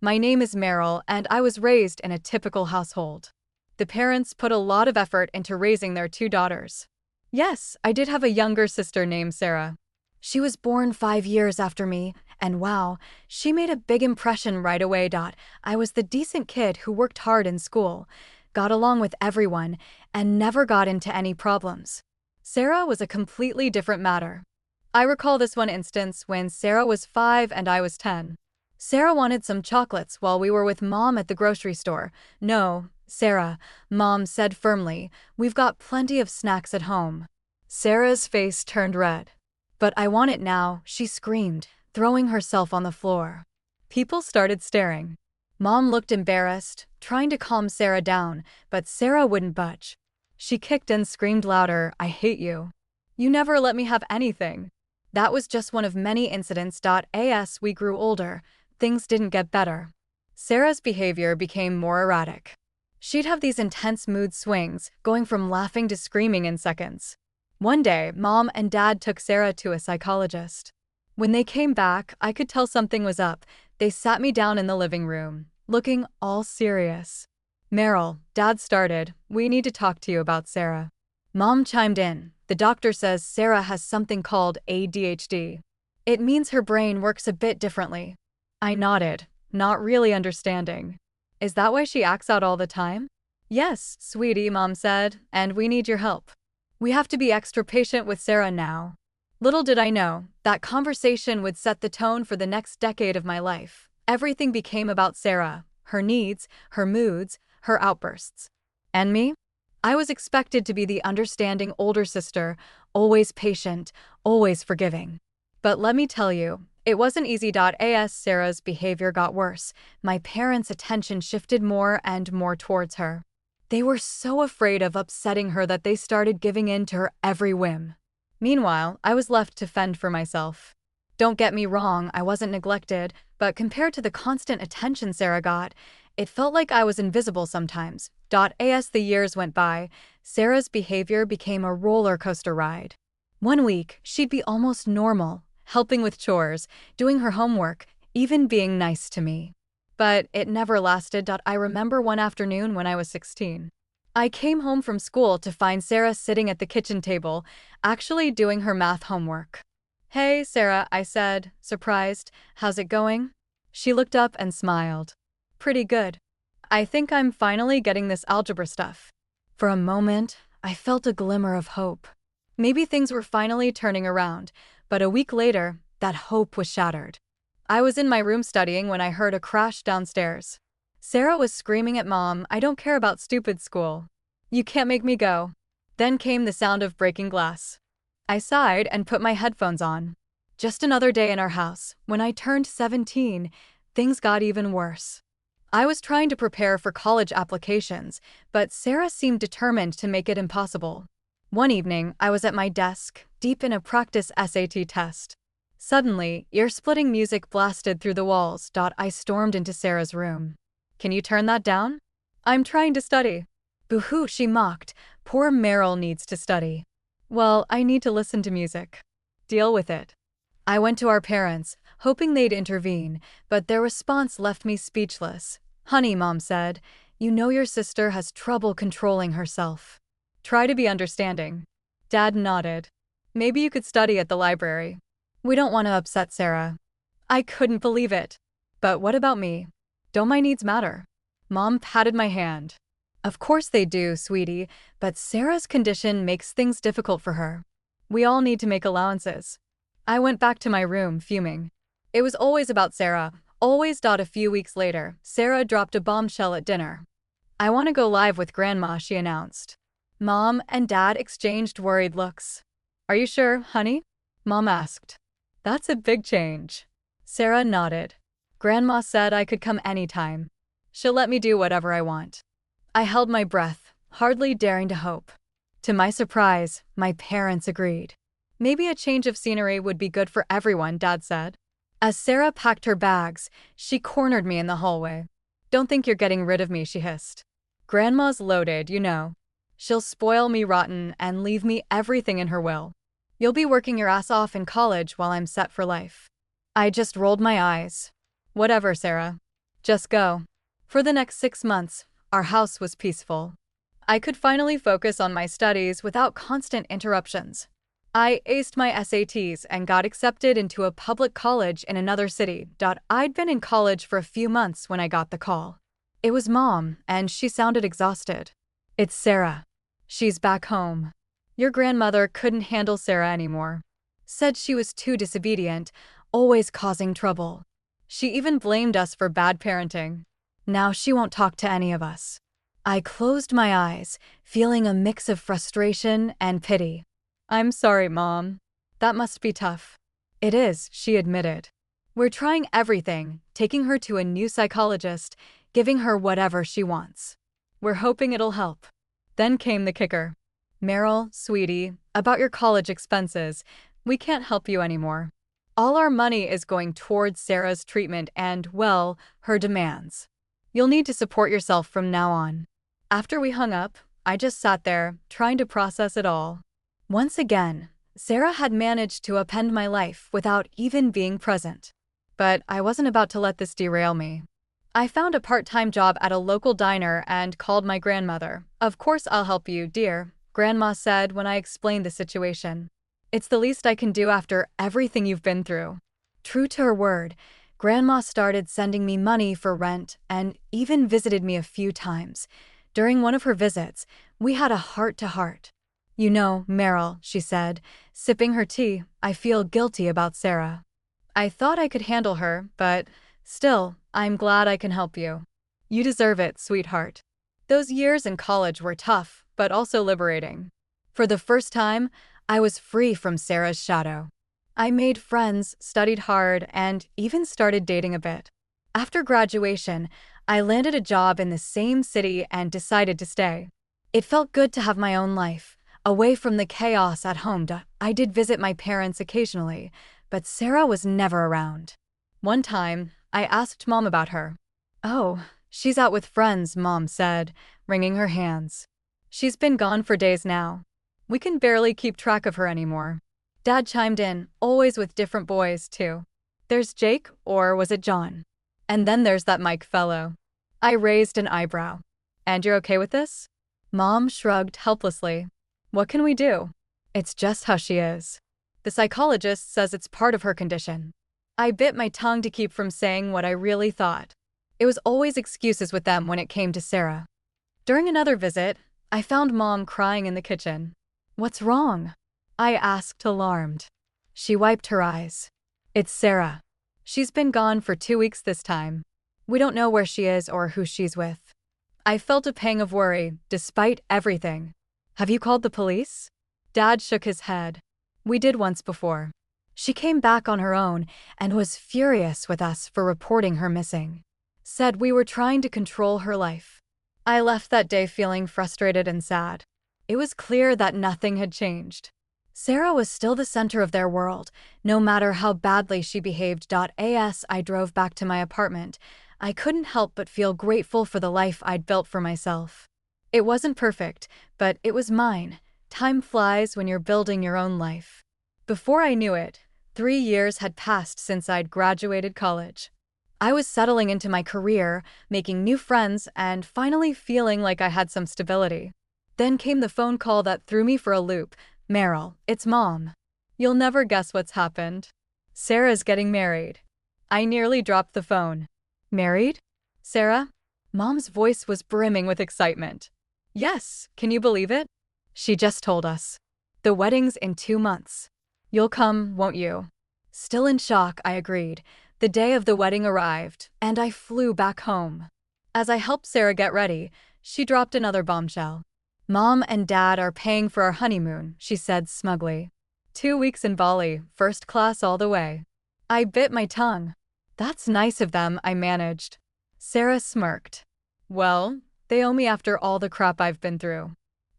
My name is Meryl, and I was raised in a typical household. The parents put a lot of effort into raising their two daughters. Yes, I did have a younger sister named Sarah. She was born 5 years after me, and wow, she made a big impression right away. I was the decent kid who worked hard in school, got along with everyone, and never got into any problems. Sarah was a completely different matter. I recall this one instance when Sarah was 5 and I was 10. Sarah wanted some chocolates while we were with Mom at the grocery store. No, Sarah, Mom said firmly, we've got plenty of snacks at home. Sarah's face turned red. But I want it now, she screamed, throwing herself on the floor. People started staring. Mom looked embarrassed, trying to calm Sarah down, but Sarah wouldn't budge. She kicked and screamed louder, I hate you. You never let me have anything. That was just one of many incidents. As we grew older, things didn't get better. Sarah's behavior became more erratic. She'd have these intense mood swings, going from laughing to screaming in seconds. One day, Mom and Dad took Sarah to a psychologist. When they came back, I could tell something was up. They sat me down in the living room, looking all serious. Meryl, Dad started, we need to talk to you about Sarah. Mom chimed in, the doctor says Sarah has something called ADHD. It means her brain works a bit differently. I nodded, not really understanding. Is that why she acts out all the time? Yes, sweetie, Mom said, and we need your help. We have to be extra patient with Sarah now. Little did I know, that conversation would set the tone for the next decade of my life. Everything became about Sarah, her needs, her moods, her outbursts. And me? I was expected to be the understanding older sister, always patient, always forgiving. But let me tell you, it wasn't easy. As Sarah's behavior got worse, my parents' attention shifted more and more towards her. They were so afraid of upsetting her that they started giving in to her every whim. Meanwhile, I was left to fend for myself. Don't get me wrong, I wasn't neglected, but compared to the constant attention Sarah got, it felt like I was invisible sometimes. As the years went by, Sarah's behavior became a roller coaster ride. One week, she'd be almost normal, helping with chores, doing her homework, even being nice to me. But it never lasted. I remember one afternoon when I was 16. I came home from school to find Sarah sitting at the kitchen table, actually doing her math homework. Hey, Sarah, I said, surprised, how's it going? She looked up and smiled. Pretty good. I think I'm finally getting this algebra stuff. For a moment, I felt a glimmer of hope. Maybe things were finally turning around, but a week later, that hope was shattered. I was in my room studying when I heard a crash downstairs. Sarah was screaming at Mom, I don't care about stupid school. You can't make me go. Then came the sound of breaking glass. I sighed and put my headphones on. Just another day in our house. When I turned 17, things got even worse. I was trying to prepare for college applications, but Sarah seemed determined to make it impossible. One evening, I was at my desk, deep in a practice SAT test. Suddenly, ear-splitting music blasted through the walls. I stormed into Sarah's room. Can you turn that down? I'm trying to study. Boo-hoo, she mocked. Poor Meryl needs to study. Well, I need to listen to music. Deal with it. I went to our parents, hoping they'd intervene, but their response left me speechless. Honey, Mom said, you know your sister has trouble controlling herself. Try to be understanding. Dad nodded. Maybe you could study at the library. We don't want to upset Sarah. I couldn't believe it. But what about me? Don't my needs matter? Mom patted my hand. Of course they do, sweetie, but Sarah's condition makes things difficult for her. We all need to make allowances. I went back to my room, fuming. It was always about Sarah, always. A few weeks later, Sarah dropped a bombshell at dinner. I want to go live with Grandma, she announced. Mom and Dad exchanged worried looks. Are you sure, honey? Mom asked. That's a big change. Sarah nodded. Grandma said I could come anytime. She'll let me do whatever I want. I held my breath, hardly daring to hope. To my surprise, my parents agreed. Maybe a change of scenery would be good for everyone, Dad said. As Sarah packed her bags, she cornered me in the hallway. Don't think you're getting rid of me, she hissed. Grandma's loaded, you know. She'll spoil me rotten and leave me everything in her will. You'll be working your ass off in college while I'm set for life. I just rolled my eyes. Whatever, Sarah. Just go. For the next 6 months, our house was peaceful. I could finally focus on my studies without constant interruptions. I aced my SATs and got accepted into a public college in another city. I'd been in college for a few months when I got the call. It was Mom, and she sounded exhausted. It's Sarah. She's back home. Your grandmother couldn't handle Sarah anymore. Said she was too disobedient, always causing trouble. She even blamed us for bad parenting. Now she won't talk to any of us. I closed my eyes, feeling a mix of frustration and pity. I'm sorry, Mom. That must be tough. It is, she admitted. We're trying everything, taking her to a new psychologist, giving her whatever she wants. We're hoping it'll help. Then came the kicker. Meryl, sweetie, about your college expenses, we can't help you anymore. All our money is going towards Sarah's treatment and, well, her demands. You'll need to support yourself from now on. After we hung up, I just sat there, trying to process it all. Once again, Sarah had managed to upend my life without even being present. But I wasn't about to let this derail me. I found a part-time job at a local diner and called my grandmother. Of course I'll help you, dear, Grandma said when I explained the situation. It's the least I can do after everything you've been through. True to her word, Grandma started sending me money for rent and even visited me a few times. During one of her visits, we had a heart-to-heart. You know, Meryl, she said, sipping her tea, I feel guilty about Sarah. I thought I could handle her, but still, I'm glad I can help you. You deserve it, sweetheart. Those years in college were tough, but also liberating. For the first time, I was free from Sarah's shadow. I made friends, studied hard, and even started dating a bit. After graduation, I landed a job in the same city and decided to stay. It felt good to have my own life, away from the chaos at home. I did visit my parents occasionally, but Sarah was never around. One time, I asked Mom about her. Oh, she's out with friends, Mom said, wringing her hands. She's been gone for days now. We can barely keep track of her anymore. Dad chimed in, always with different boys, too. There's Jake, or was it John? And then there's that Mike fellow. I raised an eyebrow. And you're okay with this? Mom shrugged helplessly. What can we do? It's just how she is. The psychologist says it's part of her condition. I bit my tongue to keep from saying what I really thought. It was always excuses with them when it came to Sarah. During another visit, I found Mom crying in the kitchen. What's wrong? I asked, alarmed. She wiped her eyes. It's Sarah. She's been gone for 2 weeks this time. We don't know where she is or who she's with. I felt a pang of worry, despite everything. Have you called the police? Dad shook his head. We did once before. She came back on her own and was furious with us for reporting her missing. Said we were trying to control her life. I left that day feeling frustrated and sad. It was clear that nothing had changed. Sarah was still the center of their world, no matter how badly she behaved. As I drove back to my apartment, I couldn't help but feel grateful for the life I'd built for myself. It wasn't perfect, but it was mine. Time flies when you're building your own life. Before I knew it, 3 years had passed since I'd graduated college. I was settling into my career, making new friends, and finally feeling like I had some stability. Then came the phone call that threw me for a loop. Meryl, it's Mom. You'll never guess what's happened. Sarah's getting married. I nearly dropped the phone. Married? Sarah? Mom's voice was brimming with excitement. Yes, can you believe it? She just told us. The wedding's in 2 months. You'll come, won't you? Still in shock, I agreed. The day of the wedding arrived, and I flew back home. As I helped Sarah get ready, she dropped another bombshell. Mom and Dad are paying for our honeymoon, she said smugly. 2 weeks in Bali, first class all the way. I bit my tongue. That's nice of them, I managed. Sarah smirked. Well, they owe me after all the crap I've been through.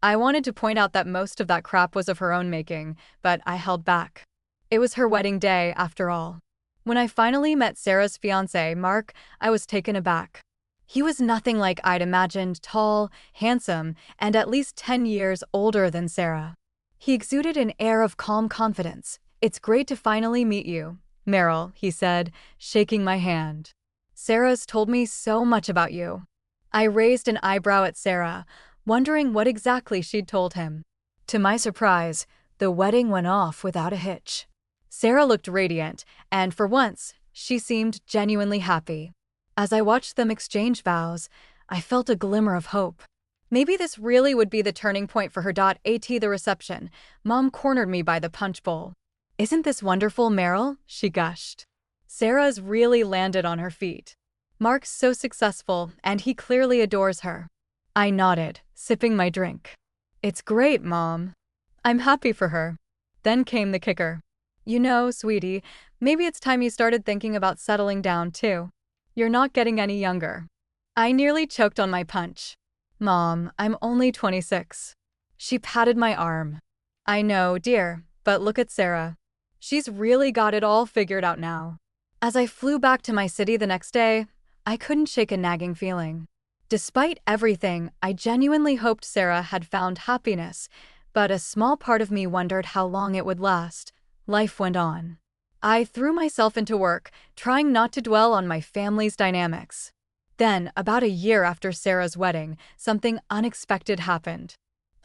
I wanted to point out that most of that crap was of her own making, but I held back. It was her wedding day, after all. When I finally met Sarah's fiancé, Mark, I was taken aback. He was nothing like I'd imagined, tall, handsome, and at least 10 years older than Sarah. He exuded an air of calm confidence. It's great to finally meet you, Meryl, he said, shaking my hand. Sarah's told me so much about you. I raised an eyebrow at Sarah, wondering what exactly she'd told him. To my surprise, the wedding went off without a hitch. Sarah looked radiant, and for once, she seemed genuinely happy. As I watched them exchange vows, I felt a glimmer of hope. Maybe this really would be the turning point for her. At the reception, Mom cornered me by the punch bowl. "Isn't this wonderful, Meryl?" she gushed. Sarah's really landed on her feet. Mark's so successful, and he clearly adores her. I nodded, sipping my drink. "It's great, Mom. I'm happy for her." Then came the kicker. "You know, sweetie, maybe it's time you started thinking about settling down too. You're not getting any younger." I nearly choked on my punch. "Mom, I'm only 26. She patted my arm. "I know, dear, but look at Sarah. She's really got it all figured out now." As I flew back to my city the next day, I couldn't shake a nagging feeling. Despite everything, I genuinely hoped Sarah had found happiness, but a small part of me wondered how long it would last. Life went on. I threw myself into work, trying not to dwell on my family's dynamics. Then, about a year after Sarah's wedding, something unexpected happened.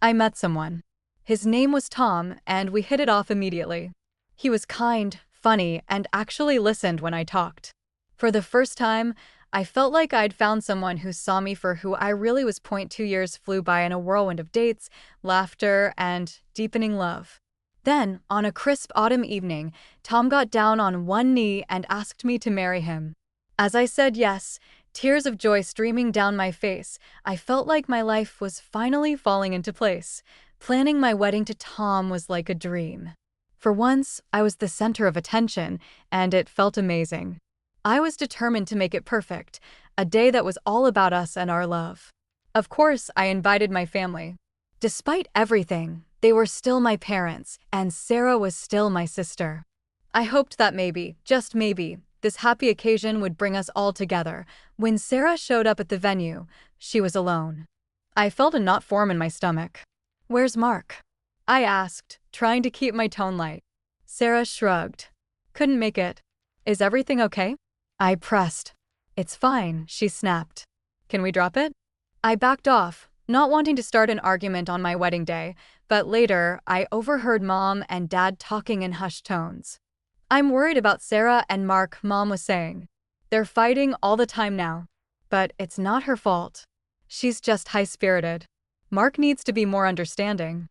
I met someone. His name was Tom, and we hit it off immediately. He was kind, funny, and actually listened when I talked. For the first time, I felt like I'd found someone who saw me for who I really was. 2 years flew by in a whirlwind of dates, laughter, and deepening love. Then, on a crisp autumn evening, Tom got down on one knee and asked me to marry him. As I said yes, tears of joy streaming down my face, I felt like my life was finally falling into place. Planning my wedding to Tom was like a dream. For once, I was the center of attention, and it felt amazing. I was determined to make it perfect, a day that was all about us and our love. Of course, I invited my family. Despite everything, they were still my parents, and Sarah was still my sister. I hoped that maybe, just maybe, this happy occasion would bring us all together. When Sarah showed up at the venue, she was alone. I felt a knot form in my stomach. "Where's Mark?" I asked, trying to keep my tone light. Sarah shrugged. "Couldn't make it. Is everything okay?" I pressed. "It's fine," she snapped. "Can we drop it?" I backed off, not wanting to start an argument on my wedding day, but later I overheard Mom and Dad talking in hushed tones. "I'm worried about Sarah and Mark," Mom was saying. "They're fighting all the time now. But it's not her fault. She's just high-spirited. Mark needs to be more understanding."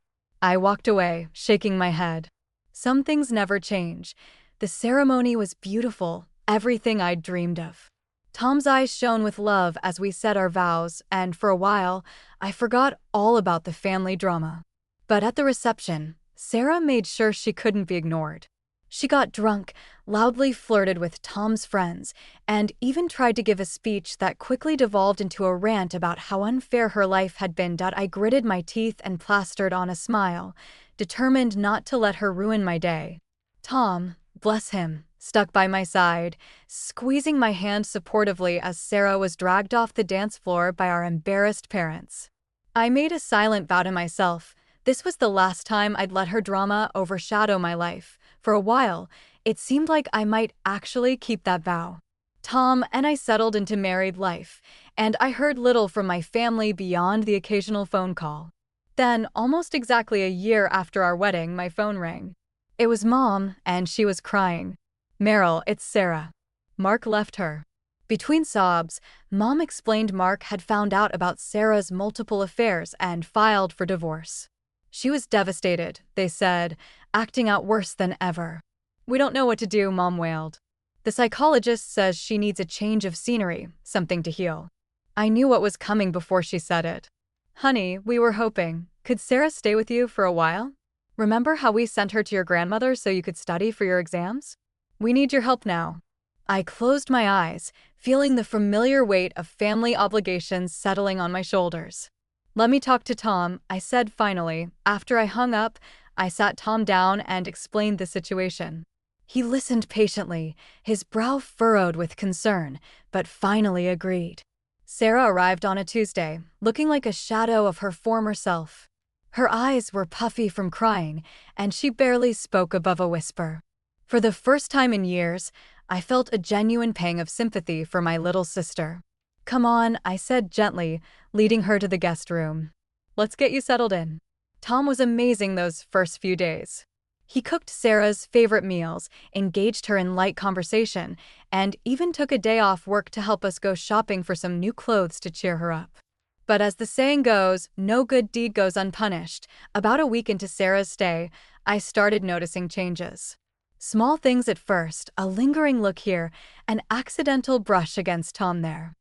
I walked away, shaking my head. Some things never change. The ceremony was beautiful, everything I'd dreamed of. Tom's eyes shone with love as we said our vows, and for a while, I forgot all about the family drama. But at the reception, Sarah made sure she couldn't be ignored. She got drunk, loudly flirted with Tom's friends, and even tried to give a speech that quickly devolved into a rant about how unfair her life had been. I gritted my teeth and plastered on a smile, determined not to let her ruin my day. Tom, bless him, stuck by my side, squeezing my hand supportively as Sarah was dragged off the dance floor by our embarrassed parents. I made a silent vow to myself. This was the last time I'd let her drama overshadow my life. For a while, it seemed like I might actually keep that vow. Tom and I settled into married life, and I heard little from my family beyond the occasional phone call. Then, almost exactly a year after our wedding, my phone rang. It was Mom, and she was crying. "Meryl, it's Sarah. Mark left her." Between sobs, Mom explained Mark had found out about Sarah's multiple affairs and filed for divorce. She was devastated, they said, acting out worse than ever. "We don't know what to do," Mom wailed. "The psychologist says she needs a change of scenery, something to heal." I knew what was coming before she said it. "Honey, we were hoping. Could Sarah stay with you for a while? Remember how we sent her to your grandmother so you could study for your exams? We need your help now." I closed my eyes, feeling the familiar weight of family obligations settling on my shoulders. "Let me talk to Tom," I said finally. After I hung up, I sat Tom down and explained the situation. He listened patiently, his brow furrowed with concern, but finally agreed. Sarah arrived on a Tuesday, looking like a shadow of her former self. Her eyes were puffy from crying, and she barely spoke above a whisper. For the first time in years, I felt a genuine pang of sympathy for my little sister. "Come on," I said gently, leading her to the guest room. "Let's get you settled in." Tom was amazing those first few days. He cooked Sarah's favorite meals, engaged her in light conversation, and even took a day off work to help us go shopping for some new clothes to cheer her up. But as the saying goes, no good deed goes unpunished. About a week into Sarah's stay, I started noticing changes. Small things at first, a lingering look here, an accidental brush against Tom there.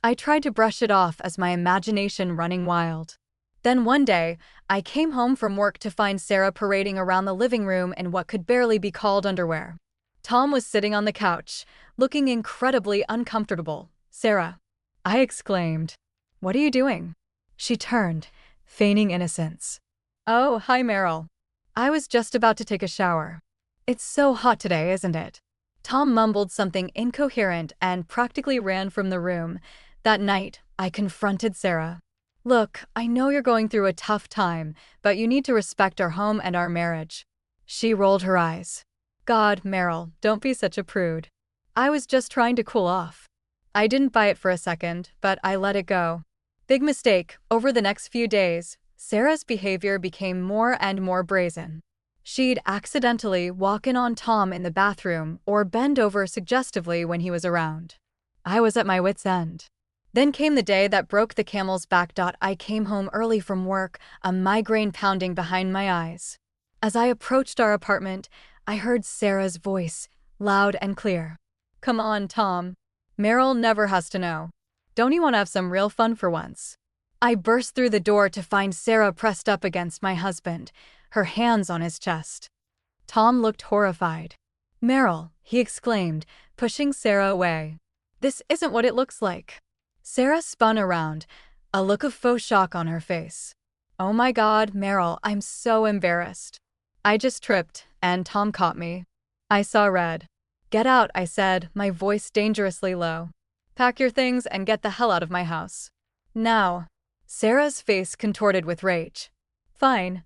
I tried to brush it off as my imagination running wild. Then one day, I came home from work to find Sarah parading around the living room in what could barely be called underwear. Tom was sitting on the couch, looking incredibly uncomfortable. "Sarah," I exclaimed. "What are you doing?" She turned, feigning innocence. "Oh, hi Meryl. I was just about to take a shower. It's so hot today, isn't it?" Tom mumbled something incoherent and practically ran from the room. That night, I confronted Sarah. "Look, I know you're going through a tough time, but you need to respect our home and our marriage." She rolled her eyes. "God, Meryl, don't be such a prude. I was just trying to cool off." I didn't buy it for a second, but I let it go. Big mistake. Over the next few days, Sarah's behavior became more and more brazen. She'd accidentally walk in on Tom in the bathroom or bend over suggestively when he was around. I was at my wit's end. Then came the day that broke the camel's back. I came home early from work, a migraine pounding behind my eyes. As I approached our apartment, I heard Sarah's voice, loud and clear. "Come on, Tom. Meryl never has to know. Don't you want to have some real fun for once?" I burst through the door to find Sarah pressed up against my husband, her hands on his chest. Tom looked horrified. "Meryl," he exclaimed, pushing Sarah away. "This isn't what it looks like." Sarah spun around, a look of faux shock on her face. "Oh my God, Meryl, I'm so embarrassed. I just tripped, and Tom caught me. I saw red." "Get out," I said, my voice dangerously low. "Pack your things and get the hell out of my house. Now." Sarah's face contorted with rage. "Fine.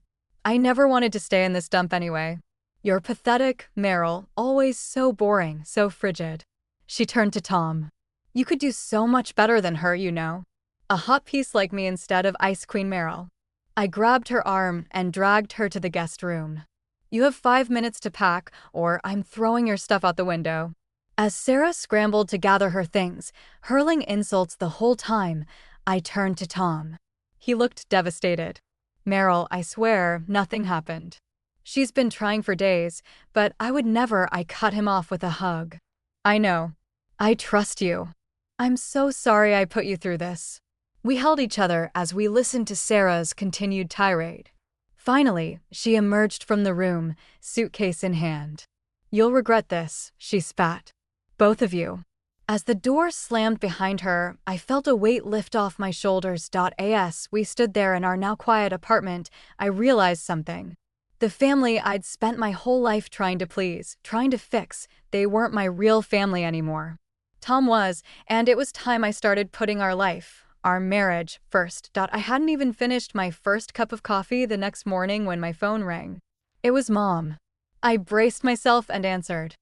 I never wanted to stay in this dump anyway. You're pathetic, Meryl, always so boring, so frigid." She turned to Tom. "You could do so much better than her, you know. A hot piece like me instead of Ice Queen Meryl." I grabbed her arm and dragged her to the guest room. "You have 5 minutes to pack, or I'm throwing your stuff out the window." As Sarah scrambled to gather her things, hurling insults the whole time, I turned to Tom. He looked devastated. "Meryl, I swear, nothing happened. She's been trying for days, but I would never." I cut him off with a hug. "I know. I trust you. I'm so sorry I put you through this." We held each other as we listened to Sarah's continued tirade. Finally, she emerged from the room, suitcase in hand. "You'll regret this," she spat. "Both of you." As the door slammed behind her, I felt a weight lift off my shoulders. As we stood there in our now quiet apartment, I realized something. The family I'd spent my whole life trying to please, trying to fix, they weren't my real family anymore. Tom was, and it was time I started putting our life, our marriage, first. I hadn't even finished my first cup of coffee the next morning when my phone rang. It was Mom. I braced myself and answered.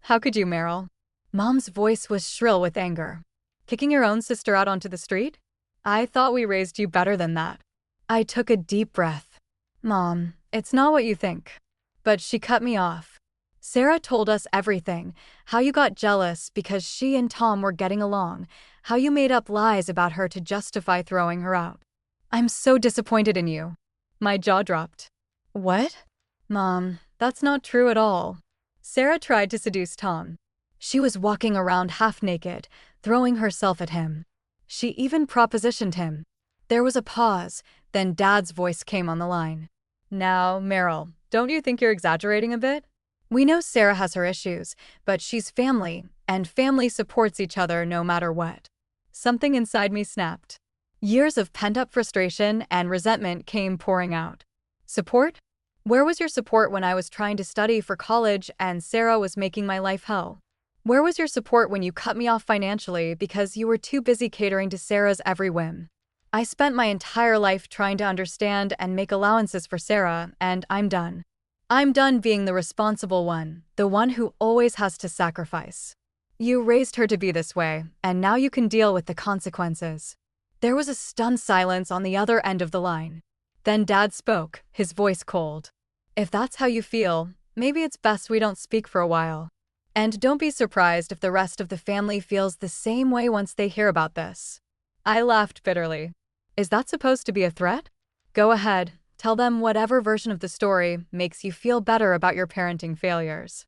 "How could you, Meryl?" Mom's voice was shrill with anger. "Kicking your own sister out onto the street? I thought we raised you better than that." I took a deep breath. "Mom, it's not what you think." But she cut me off. "Sarah told us everything, how you got jealous because she and Tom were getting along, how you made up lies about her to justify throwing her out. I'm so disappointed in you." My jaw dropped. "What?" "Mom, that's not true at all. Sarah tried to seduce Tom. She was walking around half naked, throwing herself at him. She even propositioned him." There was a pause, then Dad's voice came on the line. "Now, Meryl, don't you think you're exaggerating a bit? We know Sarah has her issues, but she's family, and family supports each other no matter what." Something inside me snapped. Years of pent-up frustration and resentment came pouring out. "Support? Where was your support when I was trying to study for college and Sarah was making my life hell? Where was your support when you cut me off financially because you were too busy catering to Sarah's every whim? I spent my entire life trying to understand and make allowances for Sarah, and I'm done. I'm done being the responsible one, the one who always has to sacrifice." You raised her to be this way, and now you can deal with the consequences. There was a stunned silence on the other end of the line. Then Dad spoke, his voice cold. If that's how you feel, maybe it's best we don't speak for a while. And don't be surprised if the rest of the family feels the same way once they hear about this. I laughed bitterly. Is that supposed to be a threat? Go ahead, tell them whatever version of the story makes you feel better about your parenting failures.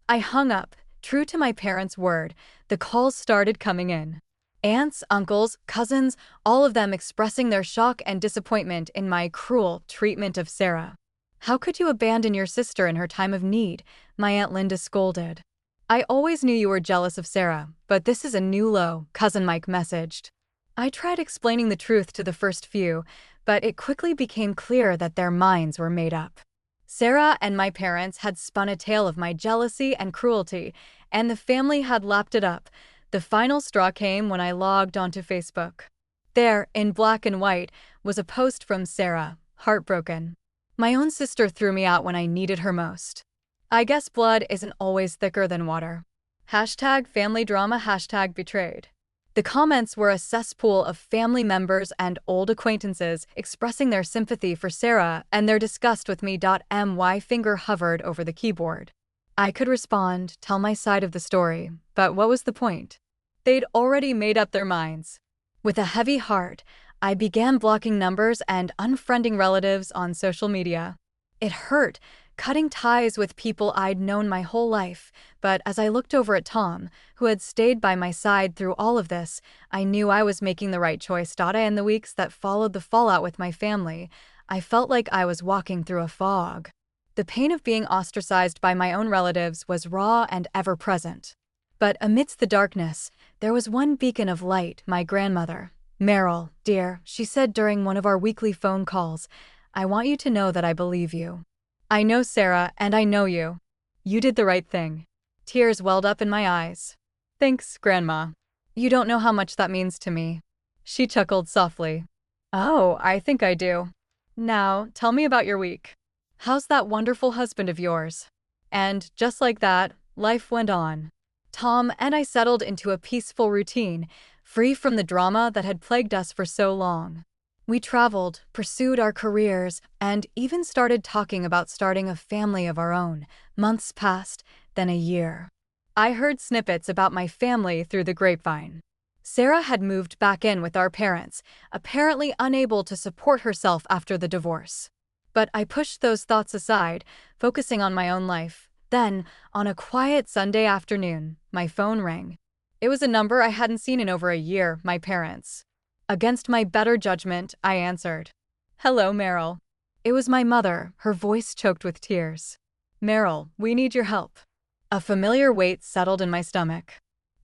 I hung up. True to my parents' word, the calls started coming in. Aunts, uncles, cousins, all of them expressing their shock and disappointment in my cruel treatment of Sarah. How could you abandon your sister in her time of need? My Aunt Linda scolded. I always knew you were jealous of Sarah, but this is a new low, Cousin Mike messaged. I tried explaining the truth to the first few, but it quickly became clear that their minds were made up. Sarah and my parents had spun a tale of my jealousy and cruelty, and the family had lapped it up. The final straw came when I logged onto Facebook. There, in black and white, was a post from Sarah, heartbroken. My own sister threw me out when I needed her most. I guess blood isn't always thicker than water. #FamilyDrama #betrayed. The comments were a cesspool of family members and old acquaintances expressing their sympathy for Sarah and their disgust with me. My finger hovered over the keyboard. I could respond, tell my side of the story, but what was the point? They'd already made up their minds. With a heavy heart, I began blocking numbers and unfriending relatives on social media. It hurt, cutting ties with people I'd known my whole life, but as I looked over at Tom, who had stayed by my side through all of this, I knew I was making the right choice. In the weeks that followed the fallout with my family, I felt like I was walking through a fog. The pain of being ostracized by my own relatives was raw and ever-present. But amidst the darkness, there was one beacon of light, my grandmother. Meryl, dear, she said during one of our weekly phone calls, I want you to know that I believe you. I know Sarah, and I know you. You did the right thing. Tears welled up in my eyes. Thanks, Grandma. You don't know how much that means to me. She chuckled softly. Oh, I think I do. Now, tell me about your week. How's that wonderful husband of yours? And just like that, life went on. Tom and I settled into a peaceful routine, free from the drama that had plagued us for so long. We traveled, pursued our careers, and even started talking about starting a family of our own. Months passed, then a year. I heard snippets about my family through the grapevine. Sarah had moved back in with our parents, apparently unable to support herself after the divorce. But I pushed those thoughts aside, focusing on my own life. Then, on a quiet Sunday afternoon, my phone rang. It was a number I hadn't seen in over a year, my parents. Against my better judgment, I answered. Hello, Meryl. It was my mother, her voice choked with tears. Meryl, we need your help. A familiar weight settled in my stomach.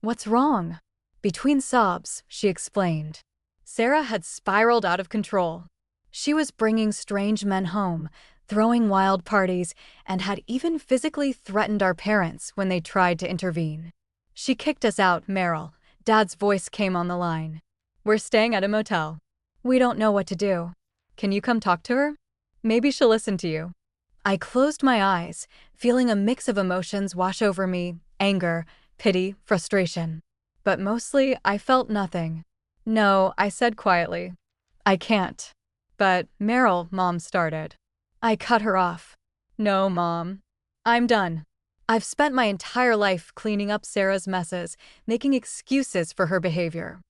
What's wrong? Between sobs, she explained. Sarah had spiraled out of control. She was bringing strange men home, throwing wild parties, and had even physically threatened our parents when they tried to intervene. She kicked us out, Meryl. Dad's voice came on the line. We're staying at a motel. We don't know what to do. Can you come talk to her? Maybe she'll listen to you. I closed my eyes, feeling a mix of emotions wash over me, anger, pity, frustration. But mostly, I felt nothing. No, I said quietly. I can't. But, Meryl, Mom started. I cut her off. No, Mom. I'm done. I've spent my entire life cleaning up Sarah's messes, making excuses for her behavior.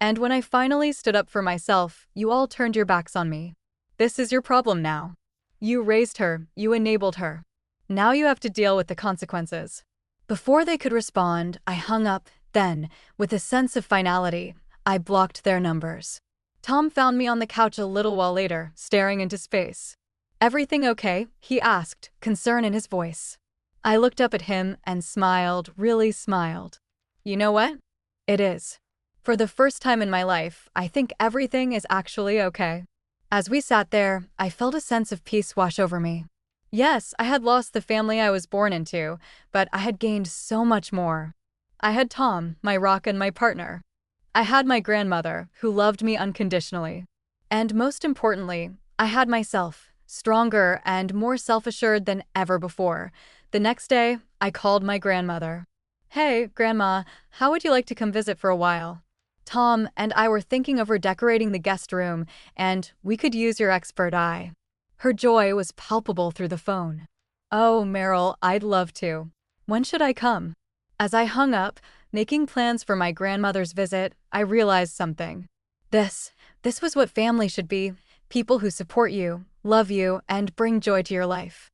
And when I finally stood up for myself, you all turned your backs on me. This is your problem now. You raised her, you enabled her. Now you have to deal with the consequences. Before they could respond, I hung up, then, with a sense of finality, I blocked their numbers. Tom found me on the couch a little while later, staring into space. Everything okay? He asked, concern in his voice. I looked up at him and smiled, really smiled. You know what? It is. For the first time in my life, I think everything is actually okay. As we sat there, I felt a sense of peace wash over me. Yes, I had lost the family I was born into, but I had gained so much more. I had Tom, my rock and my partner. I had my grandmother, who loved me unconditionally. And most importantly, I had myself, stronger and more self-assured than ever before. The next day, I called my grandmother. Hey, Grandma, how would you like to come visit for a while? Tom and I were thinking of redecorating the guest room, and we could use your expert eye. Her joy was palpable through the phone. Oh, Meryl, I'd love to. When should I come? As I hung up, making plans for my grandmother's visit, I realized something. This was what family should be. People who support you, love you, and bring joy to your life.